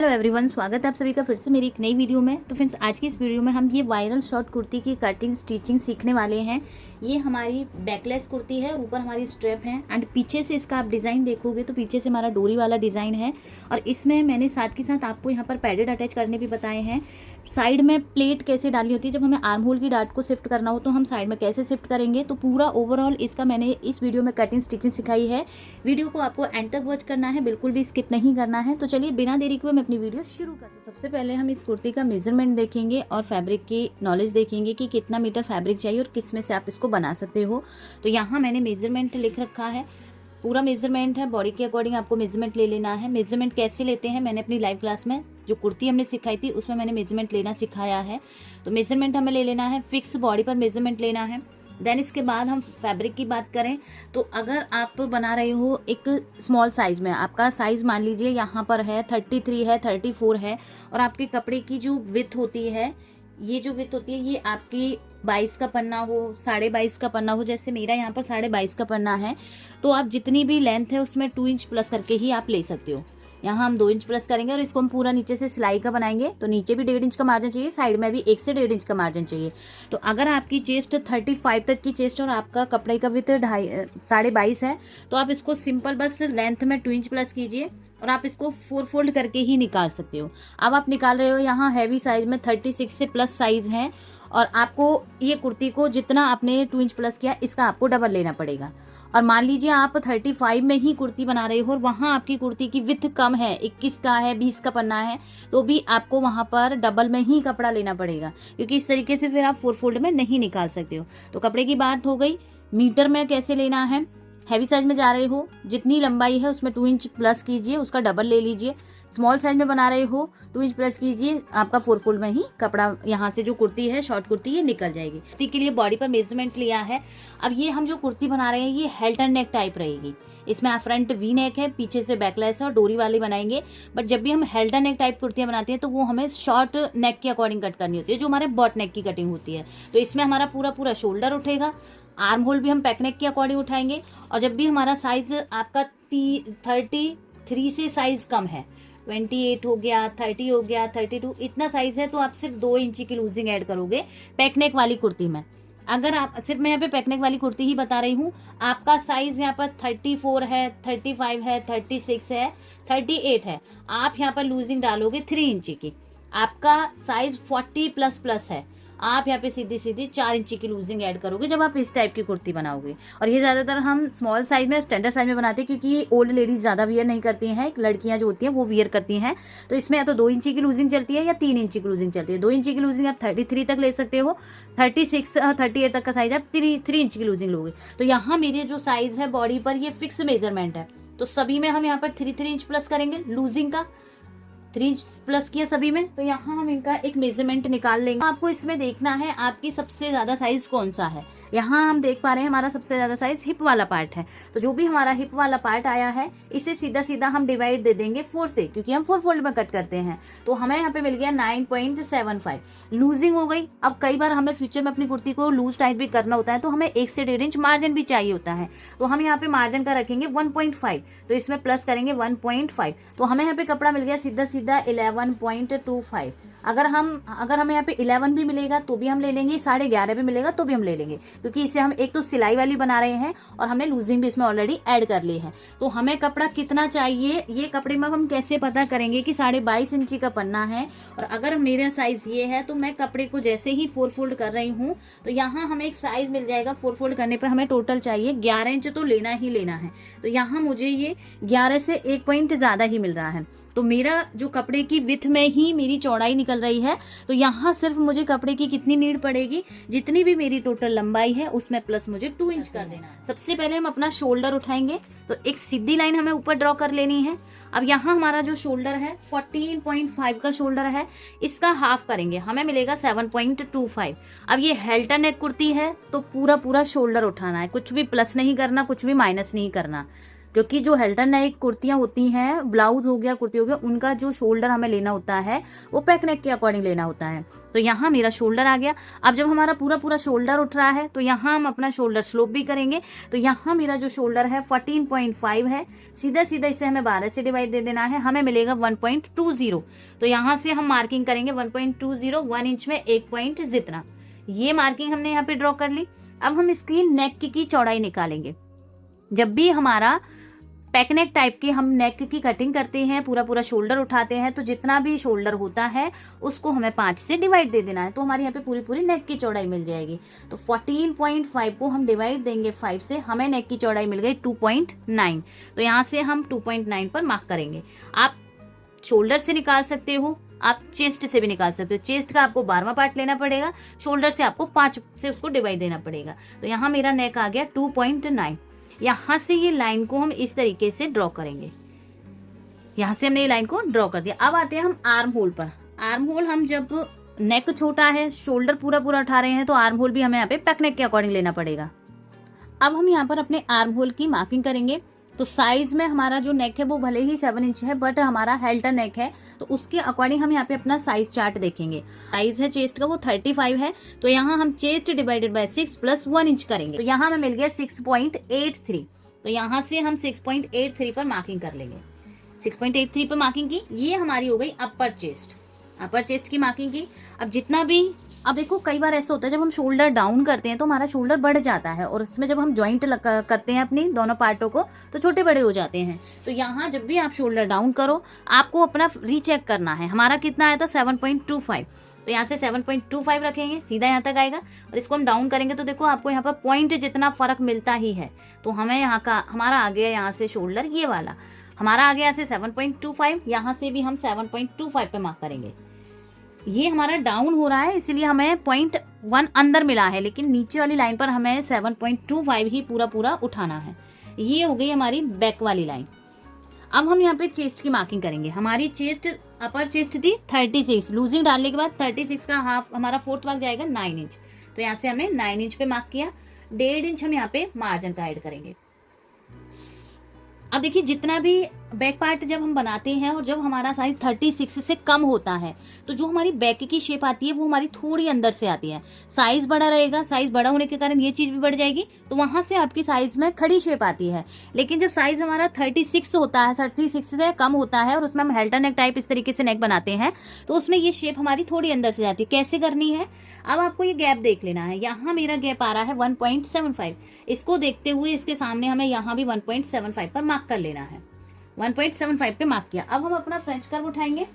Hello everyone, स्वागत है आप सभी का फिर से मेरी एक नई वीडियो में। तो फ्रेंड्स, आज की इस वीडियो में हम ये वायरल शॉर्ट कुर्ती की कटिंग स्टिचिंग सीखने वाले हैं। ये हमारी बैकलेस कुर्ती है और ऊपर हमारी स्ट्रेप है एंड पीछे से इसका आप डिज़ाइन देखोगे तो पीछे से हमारा डोरी वाला डिज़ाइन है। और इसमें मैंने साथ के साथ आपको यहाँ पर पैडेड अटैच करने भी बताए हैं। साइड में प्लेट कैसे डालनी होती है, जब हमें आर्म होल की डार्ट को शिफ्ट करना हो तो हम साइड में कैसे शिफ्ट करेंगे, तो पूरा ओवरऑल इसका मैंने इस वीडियो में कटिंग स्टिचिंग सिखाई है। वीडियो को आपको एंड तक वॉच करना है, बिल्कुल भी स्किप नहीं करना है। तो चलिए बिना देरी हुए मैं अपनी वीडियो शुरू करती हूँ। सबसे पहले हम इस कुर्ती का मेजरमेंट देखेंगे और फैब्रिक की नॉलेज देखेंगे कि कितना मीटर फैब्रिक चाहिए और किस में से आप इसको बना सकते हो। तो यहाँ मैंने मेजरमेंट लिख रखा है, पूरा मेजरमेंट है, बॉडी के अकॉर्डिंग आपको मेजरमेंट ले लेना है। मेजरमेंट कैसे लेते हैं मैंने अपनी लाइव क्लास में जो कुर्ती हमने सिखाई थी उसमें मैंने मेजरमेंट लेना सिखाया है। तो मेजरमेंट हमें ले लेना है, फिक्स बॉडी पर मेजरमेंट लेना है। देन इसके बाद हम फैब्रिक की बात करें तो अगर आप बना रहे हो एक स्मॉल साइज़ में, आपका साइज़ मान लीजिए यहाँ पर है 33 है, 34 है, और आपके कपड़े की जो विड्थ होती है, ये जो विड्थ होती है ये आपकी 22 का पन्ना हो, 22.5 का पन्ना हो, जैसे मेरा यहाँ पर 22.5 का पन्ना है, तो आप जितनी भी लेंथ है उसमें 2 इंच प्लस करके ही आप ले सकते हो। यहाँ हम 2 इंच प्लस करेंगे और इसको हम पूरा नीचे से सिलाई का बनाएंगे। तो नीचे भी 1.5 इंच का मार्जिन चाहिए, साइड में भी 1 से 1.5 इंच का मार्जिन चाहिए। तो अगर आपकी चेस्ट 35 तक की चेस्ट और आपका कपड़े का विड्थ 22.5 है तो आप इसको सिंपल बस लेंथ में 2 इंच प्लस कीजिए और आप इसको 4 फोल्ड करके ही निकाल सकते हो। अब आप निकाल रहे हो यहाँ हैवी साइज में 36 से प्लस साइज है और आपको ये कुर्ती को जितना आपने 2 इंच प्लस किया इसका आपको डबल लेना पड़ेगा। और मान लीजिए आप 35 में ही कुर्ती बना रहे हो और वहाँ आपकी कुर्ती की विड्थ कम है, 21 का है, 20 का पन्ना है, तो भी आपको वहाँ पर डबल में ही कपड़ा लेना पड़ेगा, क्योंकि इस तरीके से फिर आप 4 फोल्ड में नहीं निकाल सकते हो। तो कपड़े की बात हो गई। मीटर में कैसे लेना है, हैवी साइज में जा रहे हो जितनी लंबाई है उसमें 2 इंच प्लस कीजिए, उसका डबल ले लीजिए। स्मॉल साइज में बना रहे हो 2 इंच प्लस कीजिए, आपका 4 फोल्ड में ही कपड़ा यहाँ से जो कुर्ती है शॉर्ट कुर्ती ये निकल जाएगी। कुर्ती के लिए बॉडी पर मेजरमेंट लिया है। अब ये हम जो कुर्ती बना रहे हैं ये हेल्टन नेक टाइप रहेगी। इसमें फ्रंट वी नेक है, पीछे से बैकलेस है और डोरी वाली बनाएंगे। बट जब भी हम हेल्टन नेक टाइप कुर्तियां बनाते हैं तो वो हमें शॉर्ट नेक के अकॉर्डिंग कट करनी होती है, जो हमारे बॉट नेक की कटिंग होती है। तो इसमें हमारा पूरा पूरा शोल्डर उठेगा, आर्म होल भी हम पैक नेक के अकॉर्डिंग उठाएंगे। और जब भी हमारा साइज आपका 33 से साइज कम है, 28 हो गया, 30 हो गया, 32 इतना साइज है, तो आप सिर्फ 2 इंच की लूजिंग ऐड करोगे पैकनेक वाली कुर्ती में। अगर आप सिर्फ, मैं यहाँ पे पैकनेक वाली कुर्ती ही बता रही हूँ, आपका साइज यहाँ पर 34 है, 35 है, 36 है, 38 है, आप यहाँ पर लूजिंग डालोगे 3 इंच की। आपका साइज 40 प्लस प्लस है, आप यहाँ पे सीधी सीधी 4 इंच की लूजिंग ऐड करोगे जब आप इस टाइप की कुर्ती बनाओगे। और ये ज़्यादातर हम स्मॉल साइज में, स्टैंडर्ड साइज में बनाते हैं, क्योंकि ये ओल्ड लेडीज ज़्यादा वियर नहीं करती हैं, लड़कियाँ जो होती हैं वो वियर करती हैं। तो इसमें या तो 2 इंच की लूजिंग चलती है या 3 इंच की लूजिंग चलती है। 2 इंच की लूजिंग आप 33 तक ले सकते हो, 36 38 तक का साइज आप 3 इंच की लूजिंग लोगे। तो यहाँ मेरे जो साइज है बॉडी पर ये फिक्स मेजरमेंट है, तो सभी में हम यहाँ पर 3 इंच प्लस करेंगे लूजिंग का। 3 इंच प्लस किया सभी में, तो यहाँ हम इनका एक मेजरमेंट निकाल लेंगे। आपको इसमें देखना है आपकी सबसे ज्यादा साइज कौन सा है। यहाँ हम देख पा रहे हैं हमारा सबसे ज्यादा साइज हिप वाला पार्ट है, तो जो भी हमारा हिप वाला पार्ट आया है इसे सीधा सीधा हम डिवाइड दे देंगे 4 से, क्योंकि हम 4 फोल्ड में कट करते हैं। तो हमें यहाँ पे मिल गया 9.75 लूजिंग हो गई। अब कई बार हमें फ्यूचर में अपनी कुर्ती को लूज टाइट भी करना होता है, तो हमें 1 से 1.5 इंच मार्जिन भी चाहिए होता है, तो हम यहाँ पे मार्जिन का रखेंगे 1.5, तो इसमें प्लस करेंगे 1.5। तो हमें यहाँ पे कपड़ा मिल गया सीधा सीधा 11.25। अगर हमें यहाँ पे 11 भी मिलेगा तो भी हम ले लेंगे, 11.5 भी मिलेगा तो भी हम ले लेंगे, क्योंकि इसे हम एक तो सिलाई वाली बना रहे हैं और हमने लूजिंग भी इसमें ऑलरेडी ऐड कर ली है। तो हमें कपड़ा कितना चाहिए, ये कपड़े में हम कैसे पता करेंगे कि 22.5 इंची का पन्ना है और अगर मेरा साइज ये है, तो मैं कपड़े को जैसे ही 4 फोल्ड कर रही हूँ तो यहाँ हमें एक साइज मिल जाएगा। 4 फोल्ड करने पर हमें टोटल चाहिए 11 इंच, तो लेना ही लेना है। तो यहाँ मुझे ये 11 से 1 पॉइंट ज्यादा ही मिल रहा है, तो मेरा जो कपड़े की विड्थ में ही मेरी चौड़ाई निकल रही है। तो यहाँ सिर्फ मुझे कपड़े की कितनी नीड पड़ेगी, जितनी भी मेरी टोटल लंबाई है उसमें प्लस मुझे 2 इंच कर देना है। सबसे पहले हम अपना शोल्डर उठाएंगे, तो एक सीधी लाइन हमें ऊपर ड्रॉ कर लेनी है। अब यहाँ हमारा जो शोल्डर है 14.5 का शोल्डर है, इसका हाफ करेंगे, हमें मिलेगा 7.25। अब ये हेल्टन नेक कुर्ती है तो पूरा पूरा शोल्डर उठाना है, कुछ भी प्लस नहीं करना, कुछ भी माइनस नहीं करना। क्योंकि जो हेल्टर नेक कुर्तियाँ होती हैं, ब्लाउज हो गया, कुर्ती हो गया, उनका जो शोल्डर हमें लेना होता है वो पैक नेक के अकॉर्डिंग लेना होता है। तो यहाँ मेरा शोल्डर आ गया। अब जब हमारा पूरा पूरा शोल्डर उठ रहा है तो यहाँ हम अपना शोल्डर स्लोप भी करेंगे। तो यहाँ मेरा जो शोल्डर है 14.5 है, सीधा सीधा इसे हमें 12 से डिवाइड दे देना है, हमें मिलेगा 1.20। तो यहाँ से हम मार्किंग करेंगे 1.20, 1 इंच में 1 पॉइंट जितना। ये मार्किंग हमने यहाँ पे ड्रॉ कर ली। अब हम इसकी नेक की चौड़ाई निकालेंगे। जब भी हमारा पैक नेक टाइप की हम नेक की कटिंग करते हैं, पूरा पूरा शोल्डर उठाते हैं, तो जितना भी शोल्डर होता है उसको हमें 5 से डिवाइड दे देना है, तो हमारे यहाँ पे पूरी पूरी नेक की चौड़ाई मिल जाएगी। तो 14.5 को हम डिवाइड देंगे 5 से, हमें नेक की चौड़ाई मिल गई 2.9। तो यहाँ से हम 2.9 पर मार्क करेंगे। आप शोल्डर से निकाल सकते हो, आप चेस्ट से भी निकाल सकते हो। चेस्ट का आपको 12वां पार्ट लेना पड़ेगा, शोल्डर से आपको 5 से उसको डिवाइड देना पड़ेगा। तो यहाँ मेरा नेक आ गया 2.9। यहाँ से ये लाइन को हम इस तरीके से ड्रॉ करेंगे। यहाँ से हमने ये लाइन को ड्रॉ कर दिया। अब आते हैं हम आर्म होल पर। आर्म होल हम जब नेक छोटा है, शोल्डर पूरा पूरा उठा रहे हैं, तो आर्म होल भी हमें यहाँ पे पैक नेक के अकॉर्डिंग लेना पड़ेगा। अब हम यहाँ पर अपने आर्म होल की मार्किंग करेंगे। तो साइज में हमारा जो नेक है वो भले ही 7 इंच है, बट हमारा हेल्टर नेक है, तो उसके अकॉर्डिंग हम यहाँ पे अपना साइज चार्ट देखेंगे। साइज है चेस्ट का वो 35 है, तो यहाँ हम chest divided by 6 plus 1 inch करेंगे। तो यहाँ हमें मिल गया 6.83। तो यहाँ से हम 6.83 पर मार्किंग कर लेंगे। 6.83 पर मार्किंग की, ये हमारी हो गई अपर चेस्ट की मार्किंग की। अब जितना भी, अब देखो कई बार ऐसा होता है जब हम शोल्डर डाउन करते हैं तो हमारा शोल्डर बढ़ जाता है, और उसमें जब हम जॉइंट करते हैं अपनी दोनों पार्टों को तो छोटे बड़े हो जाते हैं। तो यहाँ जब भी आप शोल्डर डाउन करो, आपको अपना रीचेक करना है। हमारा कितना आया था 7.25, तो यहाँ से 7.25 रखेंगे, सीधा यहाँ तक आएगा। और इसको हम डाउन करेंगे तो देखो आपको यहाँ पर पॉइंट जितना फर्क मिलता ही है। तो हमें यहाँ का हमारा आ गया यहाँ से शोल्डर ये वाला हमारा आ गया यहाँ से 7.25। यहाँ से भी हम 7.25 पे मार्क करेंगे। ये हमारा डाउन हो रहा है इसलिए हमें 0.1 अंदर मिला है, लेकिन नीचे वाली लाइन पर हमें 7.25 ही पूरा पूरा उठाना है। ये हो गई हमारी बैक वाली लाइन। अब हम यहाँ पे चेस्ट की मार्किंग करेंगे। हमारी चेस्ट, अपर चेस्ट थी 36, लूजिंग डालने के बाद 36 का हाफ हमारा 4th भाग जाएगा 9 इंच। तो यहाँ से हमने 9 इंच पे मार्क किया। 1.5 इंच हम यहाँ पे मार्जिन का ऐड करेंगे। अब देखिए जितना भी बैक पार्ट जब हम बनाते हैं और जब हमारा साइज 36 से कम होता है तो जो हमारी बैक की शेप आती है वो हमारी थोड़ी अंदर से आती है। साइज बड़ा रहेगा, साइज बड़ा होने के कारण ये चीज़ भी बढ़ जाएगी, तो वहाँ से आपकी साइज में खड़ी शेप आती है। लेकिन जब साइज हमारा 36 होता है, 36 से कम होता है और उसमें हम हेल्टर नेक टाइप इस तरीके से नेक बनाते हैं, तो उसमें ये शेप हमारी थोड़ी अंदर से जाती है। कैसे करनी है, अब आपको ये गैप देख लेना है। यहाँ मेरा गैप आ रहा है 1.75। इसको देखते हुए इसके सामने हमें यहाँ भी 1.75 पर मार्क कर लेना है। 1.75 पे मार्क किया। अब हम अपना फ्रेंच कर्व उठाएंगे।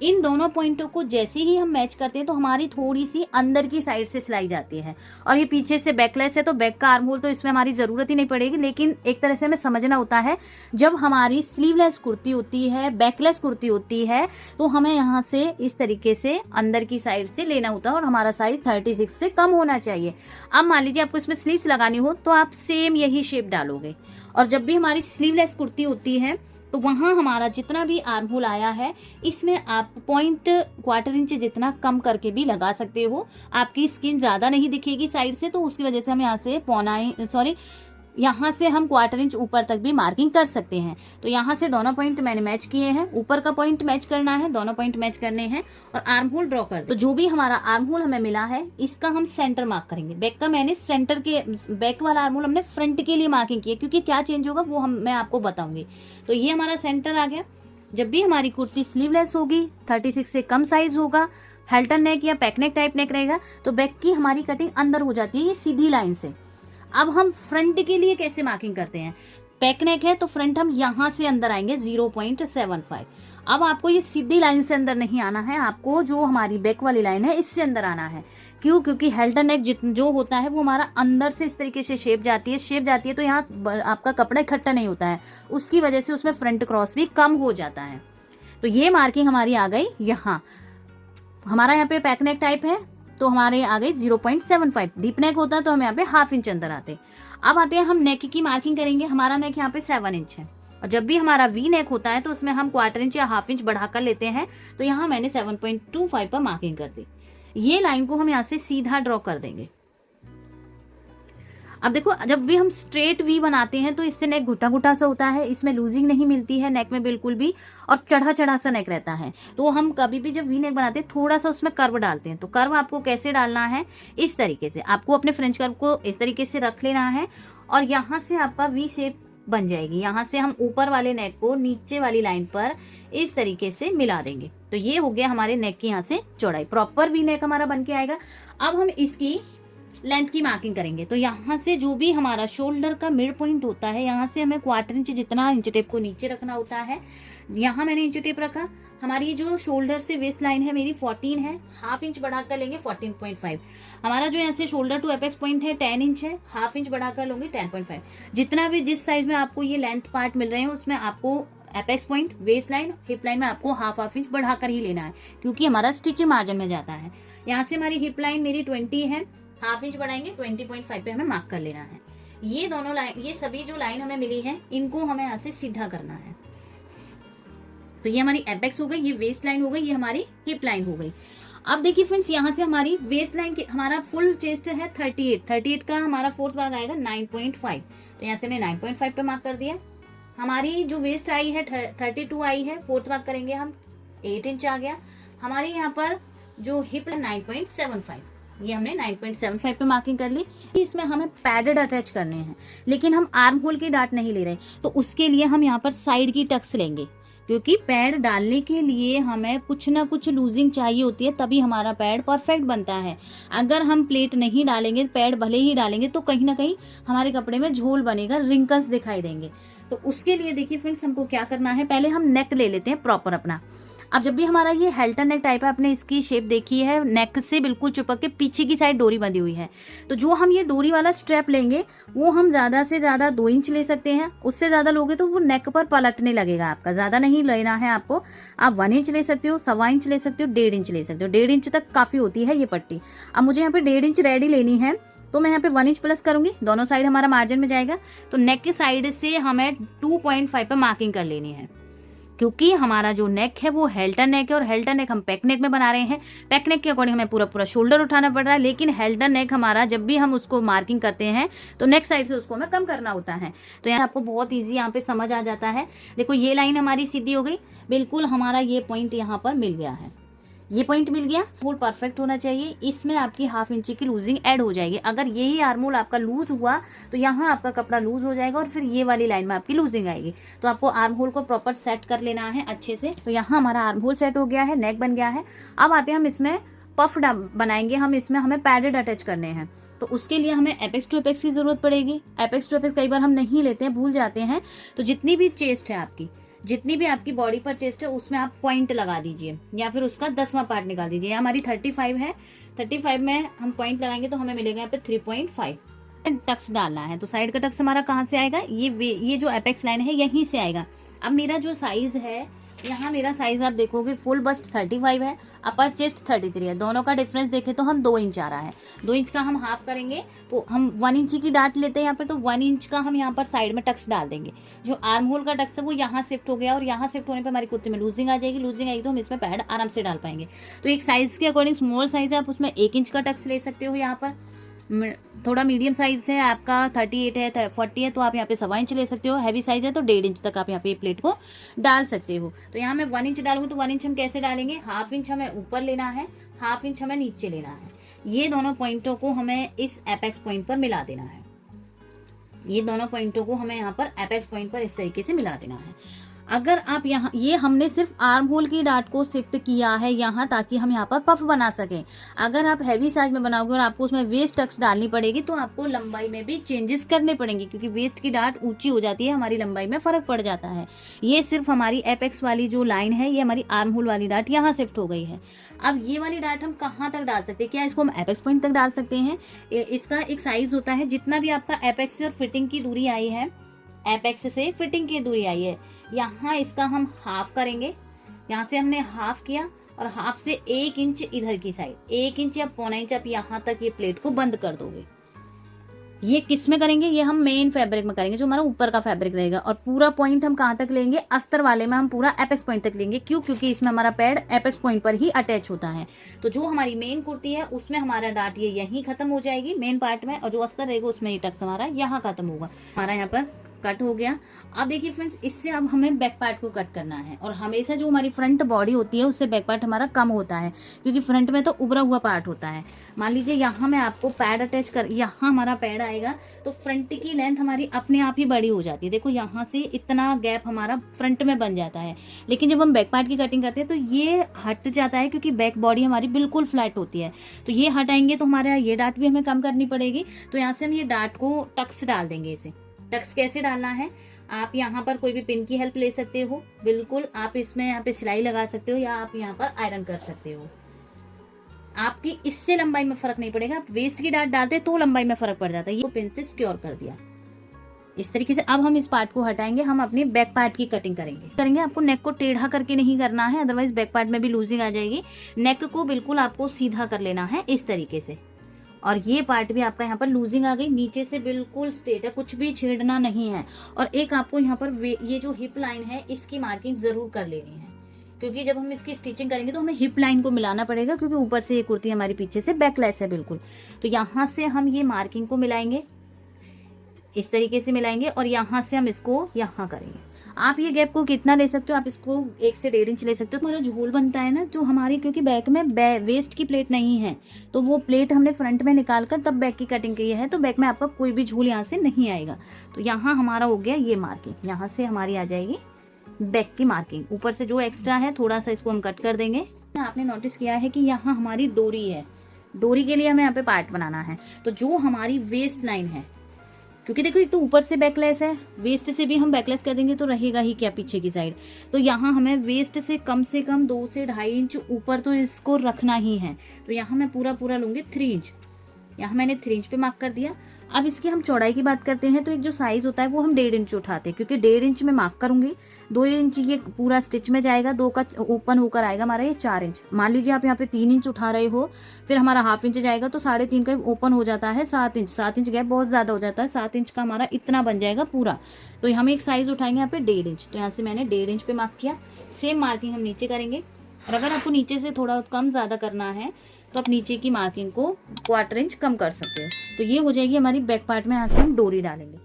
इन दोनों पॉइंटों को जैसे ही हम मैच करते हैं तो हमारी थोड़ी सी अंदर की साइड से सिलाई जाती है, और ये पीछे से बैकलेस है तो बैक का आर्म होल तो इसमें हमारी ज़रूरत ही नहीं पड़ेगी। लेकिन एक तरह से हमें समझना होता है, जब हमारी स्लीवलेस कुर्ती होती है, बैकलेस कुर्ती होती है, तो हमें यहाँ से इस तरीके से अंदर की साइड से लेना होता है और हमारा साइज 36 से कम होना चाहिए। अब मान लीजिए आपको इसमें स्लीव्स लगानी हो तो आप सेम यही शेप डालोगे। और जब भी हमारी स्लीवलेस कुर्ती होती है तो वहाँ हमारा जितना भी आर्म होल आया है इसमें आप 0.25 इंच जितना कम करके भी लगा सकते हो। आपकी स्किन ज़्यादा नहीं दिखेगी साइड से, तो उसकी वजह से हम यहाँ से यहाँ से हम 1/4 इंच ऊपर तक भी मार्किंग कर सकते हैं। तो यहाँ से दोनों पॉइंट मैंने मैच किए हैं, ऊपर का पॉइंट मैच करना है, दोनों पॉइंट मैच करने हैं और आर्म होल ड्रॉ कर। तो जो भी हमारा आर्म होल हमें मिला है इसका हम सेंटर मार्क करेंगे। बैक का मैंने सेंटर के, बैक वाला आर्म होल हमने फ्रंट के लिए मार्किंग किया, क्योंकि क्या चेंज होगा वो मैं आपको बताऊंगी। तो ये हमारा सेंटर आ गया। जब भी हमारी कुर्ती स्लीवलेस होगी, 36 से कम साइज होगा, हेल्टर नेक या पैक नेक टाइप नेक रहेगा, तो बैक की हमारी कटिंग अंदर हो जाती है ये सीधी लाइन से। अब हम फ्रंट के लिए कैसे मार्किंग करते हैं, पैक नेक है तो फ्रंट हम यहाँ से अंदर आएंगे 0.75। अब आपको ये सीधी लाइन से अंदर नहीं आना है, आपको जो हमारी बैक वाली लाइन है इससे अंदर आना है। क्यों? क्योंकि हेल्टर नेक जो होता है वो हमारा अंदर से इस तरीके से शेप जाती है तो यहाँ आपका कपड़ा इकट्ठा नहीं होता है, उसकी वजह से उसमें फ्रंट क्रॉस भी कम हो जाता है। तो ये मार्किंग हमारी आ गई। यहाँ हमारा यहाँ पे पैक नेक टाइप है तो हमारे आ गई 0.75। डीप नेक होता तो हम यहाँ पे 1/2 इंच अंदर आते। अब आते हैं हम नेक की मार्किंग करेंगे। हमारा नेक यहाँ पे 7 इंच है, और जब भी हमारा वी नेक होता है तो उसमें हम 1/4 इंच या 1/2 इंच बढ़ाकर लेते हैं। तो यहाँ मैंने 7.25 पर मार्किंग कर दी। ये लाइन को हम यहाँ से सीधा ड्रॉ कर देंगे। अब देखो जब भी हम स्ट्रेट वी बनाते हैं तो इससे नेक घुटा घुटा सा होता है, इसमें लूजिंग नहीं मिलती है नेक में बिल्कुल भी, और चढ़ा चढ़ा सा नेक रहता है। तो हम कभी भी जब वी नेक बनाते हैं थोड़ा सा उसमें कर्व डालते हैं। तो कर्व आपको कैसे डालना है, इस तरीके से आपको अपने फ्रेंच कर्व को इस तरीके से रख लेना है और यहाँ से आपका वी शेप बन जाएगी। यहाँ से हम ऊपर वाले नेक को नीचे वाली लाइन पर इस तरीके से मिला देंगे। तो ये हो गया हमारे नेक की यहाँ से चौड़ाई, प्रॉपर वी नेक हमारा बन के आएगा। अब हम इसकी लेंथ की मार्किंग करेंगे। तो यहाँ से जो भी हमारा शोल्डर का मिड पॉइंट होता है, यहाँ से हमें 1/4 इंच जितना इंच टेप को नीचे रखना होता है। यहाँ मैंने इंच टेप रखा। हमारी जो शोल्डर से वेस्ट लाइन है मेरी 14 है, हाफ इंच बढ़ाकर लेंगे 14.5। हमारा जो यहाँ से शोल्डर टू एपेक्स पॉइंट है 10 इंच है, हाफ इंच बढ़ाकर लूंगी 10.5। जितना भी जिस साइज में आपको ये लेंथ पार्ट मिल रहे हैं उसमें आपको apex point, waist line, hip line में आपको हाफ इंच बढ़ाकर ही लेना है, क्योंकि हमारा स्टिचिंग मार्जिन में जाता है। यहाँ से हमारी हिप लाइन मेरी 20 है, हाफ इंच बढ़ाएंगे 20.5 पे हमें मार्क कर लेना है। ये दोनों लाइन, ये सभी जो लाइन हमें मिली है इनको हमें यहाँ से सीधा करना है। तो ये हमारी एपेक्स हो गई, ये वेस्ट लाइन हो गई, ये हमारी हिप लाइन हो गई। अब देखिए फ्रेंड्स, यहाँ से हमारी वेस्ट लाइन की, हमारा फुल चेस्ट है 38 का हमारा फोर्थ भाग आएगा 9.5। तो यहाँ से हमने 9.5 पे मार्क कर दिया। हमारी जो वेस्ट आई है 32 आई है, फोर्थ भाग करेंगे हम 8 इंच आ गया। हमारे यहाँ पर जो हिप है 9.75, ये हमने 9.75 पे मार्किंग कर ली। इसमें हमें पैडेड अटैच करने हैं, लेकिन हम आर्म होल की डाट नहीं ले रहे, तो उसके लिए हम यहाँ पर साइड की टक्स लेंगे, क्योंकि पैड डालने के लिए हमें कुछ ना कुछ लूजिंग चाहिए होती है, तभी हमारा पैड परफेक्ट बनता है। अगर हम प्लेट नहीं डालेंगे, पैड भले ही डालेंगे, तो कहीं ना कहीं हमारे कपड़े में झोल बनेगा, रिंकल्स दिखाई देंगे। तो उसके लिए देखिए फ्रेंड्स, हमको क्या करना है, पहले हम नेक ले लेते हैं प्रॉपर अपना। अब जब भी हमारा ये हेल्टर नेक टाइप है, आपने इसकी शेप देखी है, नेक से बिल्कुल चिपक के पीछे की साइड डोरी बंधी हुई है। तो जो हम ये डोरी वाला स्ट्रैप लेंगे वो हम ज़्यादा से ज़्यादा 2 इंच ले सकते हैं। उससे ज़्यादा लोगे तो वो नेक पर पलटने लगेगा आपका, ज़्यादा नहीं लेना है आपको। आप 1 इंच ले सकते हो, 1.25 इंच ले सकते हो, 1.5 इंच ले सकते हो। 1.5 इंच तक काफ़ी होती है ये पट्टी। अब मुझे यहाँ पे 1.5 इंच रेडी लेनी है, तो मैं यहाँ पे 1 इंच प्लस करूंगी, दोनों साइड हमारा मार्जिन में जाएगा। तो नेक की साइड से हमें 2.5 पे मार्किंग कर लेनी है, क्योंकि हमारा जो नेक है वो हेल्टर नेक है, और हेल्टर नेक हम पैक नेक में बना रहे हैं। पैक नेक के अकॉर्डिंग हमें पूरा पूरा शोल्डर उठाना पड़ रहा है, लेकिन हेल्टर नेक हमारा जब भी हम उसको मार्किंग करते हैं तो नेक साइड से उसको हमें कम करना होता है। तो यहाँ आपको बहुत ईजी यहाँ पे समझ आ जाता है। देखो ये लाइन हमारी सीधी हो गई, बिल्कुल हमारा ये पॉइंट यहाँ पर मिल गया है, ये पॉइंट मिल गया। होल परफेक्ट होना चाहिए, इसमें आपकी हाफ इंच की लूजिंग ऐड हो जाएगी। अगर यही आर्म होल आपका लूज हुआ तो यहाँ आपका कपड़ा लूज हो जाएगा और फिर ये वाली लाइन में आपकी लूजिंग आएगी। तो आपको आर्म होल को प्रॉपर सेट कर लेना है अच्छे से। तो यहाँ हमारा आर्म होल सेट हो गया है, नेक बन गया है। अब आते हैं हम इसमें पफ बनाएंगे, हम इसमें हमें पैडेड अटैच करने हैं। तो उसके लिए हमें एपेक्स टू एपेक्स की जरूरत पड़ेगी। एपेक्स टू एपेक्स कई बार हम नहीं लेते हैं, भूल जाते हैं। तो जितनी भी चेस्ट है आपकी, जितनी भी आपकी बॉडी पर चेस्ट है, उसमें आप पॉइंट लगा दीजिए या फिर उसका 10वां पार्ट निकाल दीजिए। हमारी 35 है, 35 में हम पॉइंट लगाएंगे तो हमें मिलेगा यहाँ पे 3.5। टक्स डालना है, तो साइड का टक्स हमारा कहाँ से आएगा, ये जो एपेक्स लाइन है यहीं से आएगा। अब मेरा जो साइज है, यहाँ मेरा साइज आप देखोगे फुल बस्ट 35 है, अपर चेस्ट 33 है। दोनों का डिफरेंस देखें तो हम 2 इंच आ रहा है। 2 इंच का हम हाफ करेंगे, तो हम 1 इंच की डाट लेते हैं यहाँ पर। तो 1 इंच का हम यहाँ पर साइड में टक्स डाल देंगे। जो आर्म होल का टक्स है वो यहाँ शिफ्ट हो गया, और यहाँ शिफ्ट होने पर हमारी कुर्ती में लूजिंग आ जाएगी। लूजिंग आएगी तो हम इसमें पैड आराम से डाल पाएंगे। तो एक साइज के अकॉर्डिंग, स्मॉल साइज है आप उसमें 1 इंच का टक्स ले सकते हो। यहाँ पर थोड़ा मीडियम साइज है आपका 38 है, 40 है, तो आप यहाँ पे 1.25 इंच ले सकते हो। हैवी साइज है तो 1.5 इंच तक आप यहाँ पे प्लेट को डाल सकते हो। तो यहाँ मैं 1 इंच डालूंगी, तो 1 इंच हम कैसे डालेंगे, हाफ इंच हमें ऊपर लेना है, हाफ इंच हमें नीचे लेना है। ये दोनों पॉइंटों को हमें इस एपेक्स पॉइंट पर मिला देना है। ये दोनों पॉइंटों को हमें यहाँ पर एपेक्स पॉइंट पर इस तरीके से मिला देना है। अगर आप यहाँ, ये हमने सिर्फ आर्म होल की डाट को शिफ्ट किया है यहाँ, ताकि हम यहाँ पर पफ बना सकें। अगर आप हैवी साइज में बनाओगे और आपको उसमें वेस्ट टक्स डालनी पड़ेगी, तो आपको लंबाई में भी चेंजेस करने पड़ेंगे, क्योंकि वेस्ट की डाट ऊंची हो जाती है, हमारी लंबाई में फर्क पड़ जाता है। ये सिर्फ हमारी एपेक्स वाली जो लाइन है, ये हमारी आर्म होल वाली डाट यहाँ शिफ्ट हो गई है। अब ये वाली डाट हम कहाँ तक डाल सकते हैं, क्या इसको हम एपेक्स पॉइंट तक डाल सकते हैं। इसका एक साइज होता है, जितना भी आपका एपेक्स से और फिटिंग की दूरी आई है, एपेक्स से फिटिंग की दूरी आई है, यहाँ इसका हम हाफ करेंगे। यहाँ से हमने हाफ किया, और हाफ से 1 इंच इधर की साइड, 1 इंच या 1.25 इंच आप यहाँ तक ये प्लेट को बंद कर दोगे। ये किस में करेंगे, ये हम मेन फैब्रिक में करेंगे, जो हमारा ऊपर का फैब्रिक रहेगा। और पूरा पॉइंट हम कहाँ तक लेंगे, अस्तर वाले में हम पूरा एपेक्स पॉइंट तक लेंगे। क्यों, क्योंकि इसमें हमारा पैड एपेक्स पॉइंट पर ही अटैच होता है। तो जो हमारी मेन कुर्ती है उसमें हमारा डाट ये यहीं खत्म हो जाएगी मेन पार्ट में, और जो अस्तर रहेगा उसमें ये टक्स हमारा यहाँ खत्म होगा। हमारा यहाँ पर कट हो गया। अब देखिए फ्रेंड्स, इससे अब हमें बैक पार्ट को कट करना है। और हमेशा जो हमारी फ्रंट बॉडी होती है उससे बैक पार्ट हमारा कम होता है, क्योंकि फ्रंट में तो उभरा हुआ पार्ट होता है। मान लीजिए यहाँ मैं आपको पैड अटैच कर, यहाँ हमारा पैड आएगा तो फ्रंट की लेंथ हमारी अपने आप ही बड़ी हो जाती है। देखो यहाँ से इतना गैप हमारा फ्रंट में बन जाता है। लेकिन जब हम बैक पार्ट की कटिंग करते हैं तो ये हट जाता है, क्योंकि बैक बॉडी हमारी बिल्कुल फ्लैट होती है। तो ये हटाएंगे तो हमारा ये डाट भी हमें कम करनी पड़ेगी। तो यहाँ से हम ये डाट को टक्स डाल देंगे। इसे टक्स कैसे डालना है, आप यहाँ पर कोई भी पिन की हेल्प ले सकते हो, बिल्कुल आप इसमें यहाँ पे सिलाई लगा सकते हो, या आप यहाँ पर आयरन कर सकते हो। आपकी इससे लंबाई में फर्क नहीं पड़ेगा। आप वेस्ट की डाट डालते तो लंबाई में फर्क पड़ जाता है। ये पिन से सिक्योर कर दिया इस तरीके से। अब हम इस पार्ट को हटाएंगे, हम अपने बैक पार्ट की कटिंग करेंगे। आपको नेक को टेढ़ा करके नहीं करना है, अदरवाइज बैक पार्ट में भी लूजिंग आ जाएगी। नेक को बिल्कुल आपको सीधा कर लेना है इस तरीके से। और ये पार्ट भी आपका यहाँ पर लूजिंग आ गई, नीचे से बिल्कुल स्ट्रेट है, कुछ भी छेड़ना नहीं है। और एक आपको यहाँ पर ये जो हिप लाइन है इसकी मार्किंग जरूर कर लेनी है, क्योंकि जब हम इसकी स्टिचिंग करेंगे तो हमें हिप लाइन को मिलाना पड़ेगा, क्योंकि ऊपर से ये कुर्ती हमारी पीछे से बैकलेस है बिल्कुल। तो यहाँ से हम ये मार्किंग को मिलाएंगे, इस तरीके से मिलाएंगे, और यहाँ से हम इसको यहाँ करेंगे। आप ये गैप को कितना ले सकते हो, आप इसको 1 से 1.5 इंच ले सकते हो। हमारा झोल बनता है ना, जो हमारी, क्योंकि बैक में वेस्ट की प्लेट नहीं है, तो वो प्लेट हमने फ्रंट में निकाल कर तब बैक की कटिंग की है। तो बैक में आपका कोई भी झोल यहाँ से नहीं आएगा। तो यहाँ हमारा हो गया ये मार्किंग, यहाँ से हमारी आ जाएगी बैक की मार्किंग। ऊपर से जो एक्स्ट्रा है थोड़ा सा इसको हम कट कर देंगे। आपने नोटिस किया है कि यहाँ हमारी डोरी है, डोरी के लिए हमें यहाँ पे पार्ट बनाना है। तो जो हमारी वेस्ट लाइन है, क्योंकि देखो एक तो ऊपर से बैकलेस है, वेस्ट से भी हम बैकलेस कर देंगे तो रहेगा ही क्या पीछे की साइड। तो यहाँ हमें वेस्ट से कम 2 से 2.5 इंच ऊपर तो इसको रखना ही है। तो यहाँ मैं पूरा लूँगी 3 इंच। यहाँ मैंने 3 इंच पे मार्क कर दिया। अब इसकी हम चौड़ाई की बात करते हैं, तो एक जो साइज होता है वो हम 1.5 इंच उठाते हैं, क्योंकि 1.5 इंच में मार्क करूंगी, 2 इंच ये पूरा स्टिच में जाएगा, 2 का ओपन होकर आएगा हमारा ये 4 इंच। मान लीजिए आप यहाँ पे 3 इंच उठा रहे हो, फिर हमारा हाफ इंच जाएगा तो 3.5 का ओपन हो जाता है 7 इंच। 7 इंच गैप बहुत ज़्यादा हो जाता है, 7 इंच का हमारा इतना बन जाएगा पूरा। तो हम एक साइज उठाएंगे यहाँ पे 1.5 इंच। तो यहाँ से मैंने 1.5 इंच पे मार्क किया। सेम मार्किंग हम नीचे करेंगे, और अगर आपको नीचे से थोड़ा कम ज़्यादा करना है तो आप नीचे की मार्किंग को 1/4 इंच कम कर सकते हो। तो ये हो जाएगी हमारी बैक पार्ट में। यहाँ से हम डोरी डालेंगे।